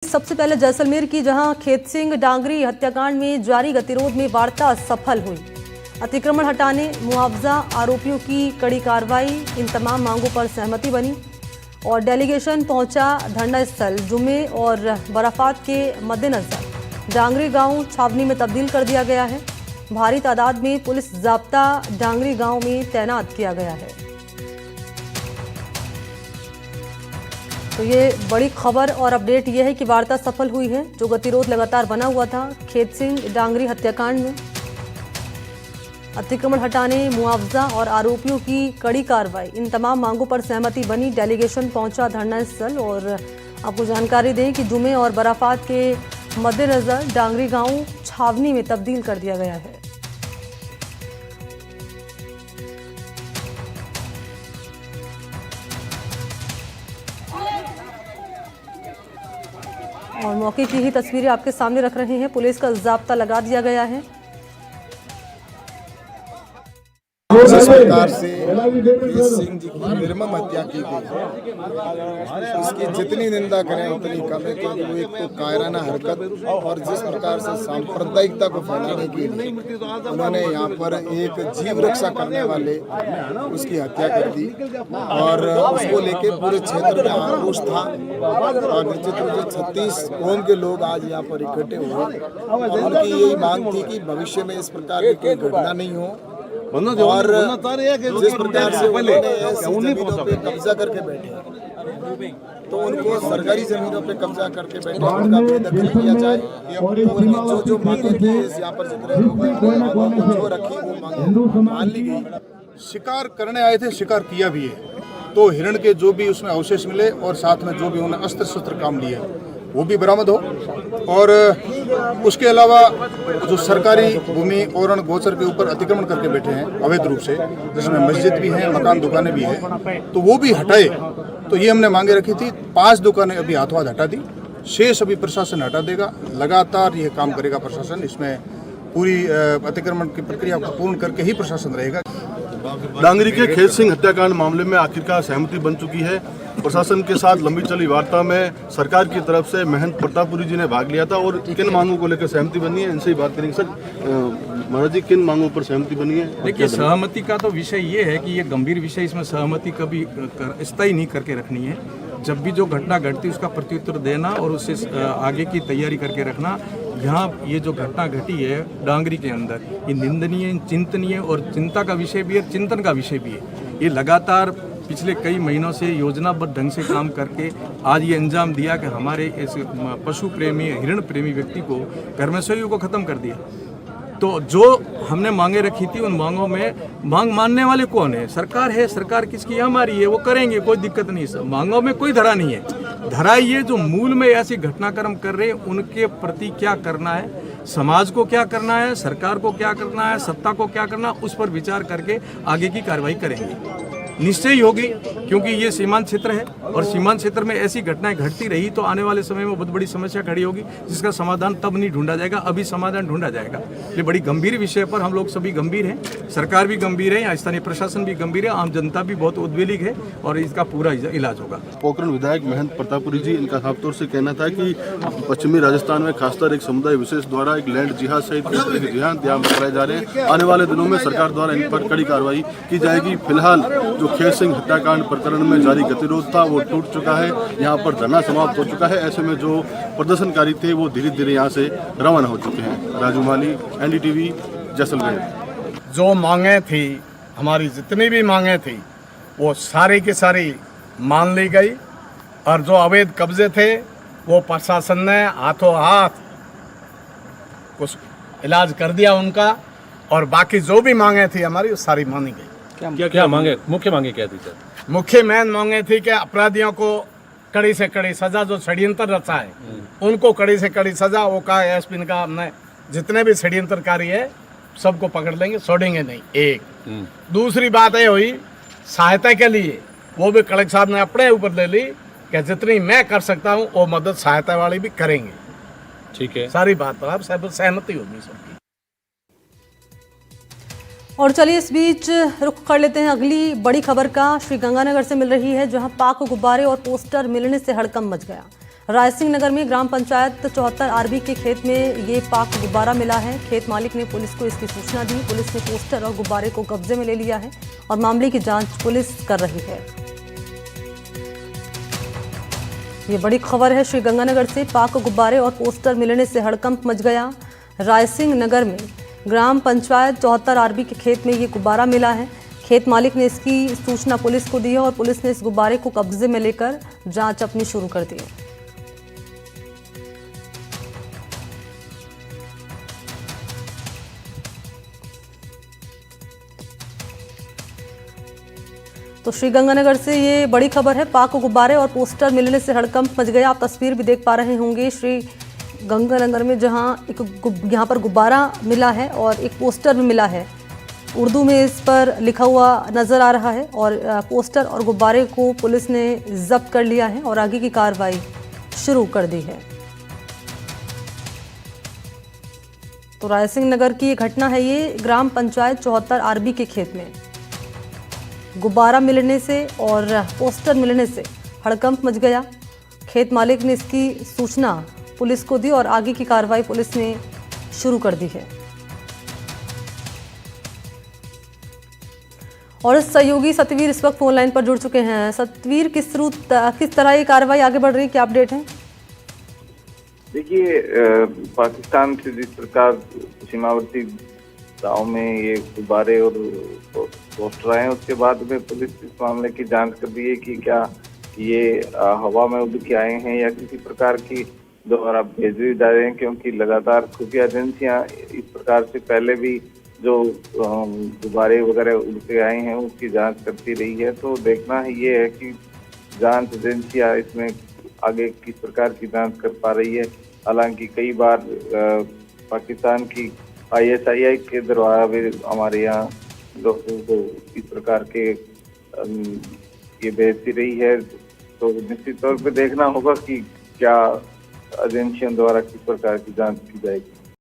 सबसे पहले जैसलमेर की, जहां खेत सिंह डांगरी हत्याकांड में जारी गतिरोध में वार्ता सफल हुई। अतिक्रमण हटाने, मुआवजा, आरोपियों की कड़ी कार्रवाई, इन तमाम मांगों पर सहमति बनी और डेलीगेशन पहुंचा धरना स्थल। जुमे और बराफात के मद्देनजर डांगरी गांव छावनी में तब्दील कर दिया गया है। भारी तादाद में पुलिस जाब्ता डांगरी गांव में तैनात किया गया है। तो ये बड़ी खबर और अपडेट ये है कि वार्ता सफल हुई है। जो गतिरोध लगातार बना हुआ था खेत सिंह डांगरी हत्याकांड में, अतिक्रमण हटाने, मुआवजा और आरोपियों की कड़ी कार्रवाई, इन तमाम मांगों पर सहमति बनी। डेलीगेशन पहुंचा धरना स्थल और आपको जानकारी दें कि जुमे और बराफात के मद्देनजर डांगरी गांव छावनी में तब्दील कर दिया गया है। और मौके की ही तस्वीरें आपके सामने रख रहे हैं। पुलिस का जाब्ता लगा दिया गया है। जिस प्रकार से खेत सिंह जी की निर्मम हत्या की गई, इसकी जितनी निंदा करें उतनी कम है, क्योंकि वो एक तो कायराना हरकत और जिस प्रकार से सांप्रदायिकता को फैलाने के लिए उन्होंने यहाँ पर एक जीव रक्षा करने वाले उसकी हत्या कर दी और उसको लेके पूरे क्षेत्र में आक्रोश था। और निश्चित रूप से 36 कौम के लोग आज यहाँ पर इकट्ठे हुए और उनकी यही मांग थी कि भविष्य में इस प्रकार की कोई घटना नहीं हो और जिस प्रकार से जमीनों पे कब्जा करके बैठे तो उनको सरकारी जमीनों पे कब्जा करके बैठे उनका बेदखल किया जाए। तो उनकी जो मांगे थी यहाँ पर जितने लोग जो रखी वो मांगे मान ली गई। शिकार करने आए थे, शिकार किया भी है, तो हिरण के जो भी उसमें अवशेष मिले और साथ में जो भी उन्होंने अस्त्र शस्त्र काम लिए वो भी बरामद हो। और उसके अलावा जो सरकारी भूमि और गोचर के ऊपर अतिक्रमण करके बैठे हैं अवैध रूप से, जिसमें मस्जिद भी है, मकान दुकानें भी है, तो वो भी हटाए। तो ये हमने मांगे रखी थी। 5 दुकानें अभी हाथों हाथ हटा दी, शेष अभी प्रशासन हटा देगा। लगातार ये काम करेगा प्रशासन। इसमें पूरी अतिक्रमण की प्रक्रिया को पूर्ण करके ही प्रशासन रहेगा। डांगरी के खेत सिंह हत्याकांड मामले में आखिरकार सहमति बन चुकी है। प्रशासन के साथ लंबी चली वार्ता में सरकार की तरफ से महंत प्रतापपुरी जी ने भाग लिया था और किन मांगों को लेकर सहमति बनी है, इनसे ही बात करेंगे। सर महाराज जी, किन मांगों पर सहमति बनी है? देखिए, सहमति का तो विषय ये है कि ये गंभीर विषय, इसमें सहमति कभी स्थायी नहीं करके रखनी है। जब भी जो घटना घटती है उसका प्रत्युत्तर देना और उससे आगे की तैयारी करके रखना। यहाँ ये जो घटना घटी है डांगरी के अंदर, ये निंदनीय, चिंतनीय और चिंता का विषय भी है, चिंतन का विषय भी है। ये लगातार पिछले कई महीनों से योजनाबद्ध ढंग से काम करके आज ये अंजाम दिया कि हमारे इस पशु प्रेमी, हिरण प्रेमी व्यक्ति को घर में सोई को ख़त्म कर दिया। तो जो हमने मांगे रखी थी उन मांगों में मांग मानने वाले कौन है? सरकार है। सरकार किसकी है? हमारी है। वो करेंगे, कोई दिक्कत नहीं। सब मांगों में कोई धरा नहीं है। धरा ये जो मूल में ऐसी घटनाक्रम कर रहे हैं उनके प्रति क्या करना है, समाज को क्या करना है, सरकार को क्या करना है, सत्ता को क्या करना, उस पर विचार करके आगे की कार्रवाई करेंगे। निश्चय ही होगी, क्योंकि ये सीमांत क्षेत्र है और सीमांत क्षेत्र में ऐसी घटनाएं घटती रही तो आने वाले समय में बहुत बड़ी समस्या खड़ी होगी, जिसका समाधान तब नहीं ढूंढा जाएगा, अभी समाधान ढूंढा जाएगा। ये बड़ी गंभीर विषय पर हम लोग सभी गंभीर हैं, सरकार भी गंभीर है, स्थानीय प्रशासन भी गंभीर है, आम जनता भी बहुत उद्वेलित है और इसका पूरा इलाज होगा। पोखरण विधायक महंत प्रतापपुरी जी, इनका साफ तौर से कहना था कि पश्चिमी राजस्थान में खासकर एक समुदाय विशेष द्वारा एक लैंड जिहाद सहित जिहाद कराए जा रहे हैं। आने वाले दिनों में सरकार द्वारा इन पर कड़ी कार्रवाई की जाएगी। फिलहाल जो खेत सिंह हत्याकांड प्रकरण में जारी गतिरोध था वो टूट चुका है, यहाँ पर धरना समाप्त हो चुका है। ऐसे में जो प्रदर्शनकारी थे वो धीरे धीरे यहाँ से रवाना हो चुके हैं। राजू माली, NDTV, जैसलमेर। जो मांगे थी, हमारी जितनी भी मांगे थी वो सारी की सारी मान ली गई और जो अवैध कब्जे थे वो प्रशासन ने हाथों हाथ कुछ इलाज कर दिया उनका, और बाकी जो भी मांगे थी हमारी वो सारी मानी गई। क्या मांगे, मुख्य मांगे क्या थी सर? मुख्य मेन मांगे थी कि अपराधियों को कड़ी से कड़ी सजा, जो षड्यंत्र रचा है उनको कड़ी से कड़ी सजा। वो कहा एसपी का, हमने जितने भी षड्यंत्रकारी है सबको पकड़ लेंगे, छोड़ेंगे नहीं। एक दूसरी बात ये हुई सहायता के लिए, वो भी कलेक्टर साहब ने अपने ऊपर ले ली कि जितनी मैं कर सकता हूँ वो मदद सहायता वाली भी करेंगे। ठीक है, सारी बात पर आप सहमति होगी सबकी। और चलिए इस बीच रुख कर लेते हैं अगली बड़ी खबर का। श्रीगंगानगर से मिल रही है, जहां पाक गुब्बारे और पोस्टर मिलने से हड़कंप मच गया। रायसिंह नगर में ग्राम पंचायत 74 आरबी के खेत में ये पाक गुब्बारा मिला है। खेत मालिक ने पुलिस को इसकी सूचना दी। पुलिस ने पोस्टर और गुब्बारे को कब्जे में ले लिया है और मामले की जांच पुलिस कर रही है। ये बड़ी खबर है श्रीगंगानगर से। पाक गुब्बारे और पोस्टर मिलने से हड़कंप मच गया। रायसिंह नगर में ग्राम पंचायत 74 आरबी के खेत में ये गुब्बारा मिला है। खेत मालिक ने इसकी सूचना पुलिस को दी है और पुलिस ने इस गुब्बारे को कब्जे में लेकर जांच अपनी शुरू कर दी है। तो श्रीगंगानगर से ये बड़ी खबर है। पाक गुब्बारे और पोस्टर मिलने से हड़कंप मच गया। आप तस्वीर भी देख पा रहे होंगे श्रीगंगानगर में, जहां यहाँ पर गुब्बारा मिला है और एक पोस्टर भी मिला है। उर्दू में इस पर लिखा हुआ नजर आ रहा है और पोस्टर और गुब्बारे को पुलिस ने जब्त कर लिया है और आगे की कार्रवाई शुरू कर दी है। तो रायसिंह नगर की ये घटना है। ये ग्राम पंचायत 74 आरबी के खेत में गुब्बारा मिलने से और पोस्टर मिलने से हड़कंप मच गया। खेत मालिक ने इसकी सूचना पुलिस को दी और आगे की कार्रवाई पुलिस ने शुरू कर दी है। और इस सहयोगी सतवीर इस वक्त फोन लाइन पर जुड़ चुके हैं। सतवीर, किस तरह ये कार्रवाई आगे बढ़ रही है, क्या अपडेट है? देखिए, पाकिस्तान से जिस प्रकार सीमावर्ती गाँव में ये गुब्बारे और पोस्टर आए, उसके बाद में पुलिस इस मामले की जांच कर रही है कि क्या ये हवा में उड़ के आए हैं या किसी प्रकार की द्वारा भेजे जा रहे हैं, क्योंकि लगातार खुफिया एजेंसियां इस प्रकार से पहले भी जो गुब्बारे वगैरह उड़ के आए हैं उसकी जांच करती रही है। तो देखना ये है कि जांच एजेंसियां इसमें आगे किस प्रकार की जांच कर पा रही है। हालांकि कई बार पाकिस्तान की ISI के द्वारा भी हमारे यहाँ लोगों को इस प्रकार के ये भेजती रही है। तो निश्चित तौर पे देखना होगा कि क्या एजेंसियों द्वारा किस प्रकार की जांच की जाएगी।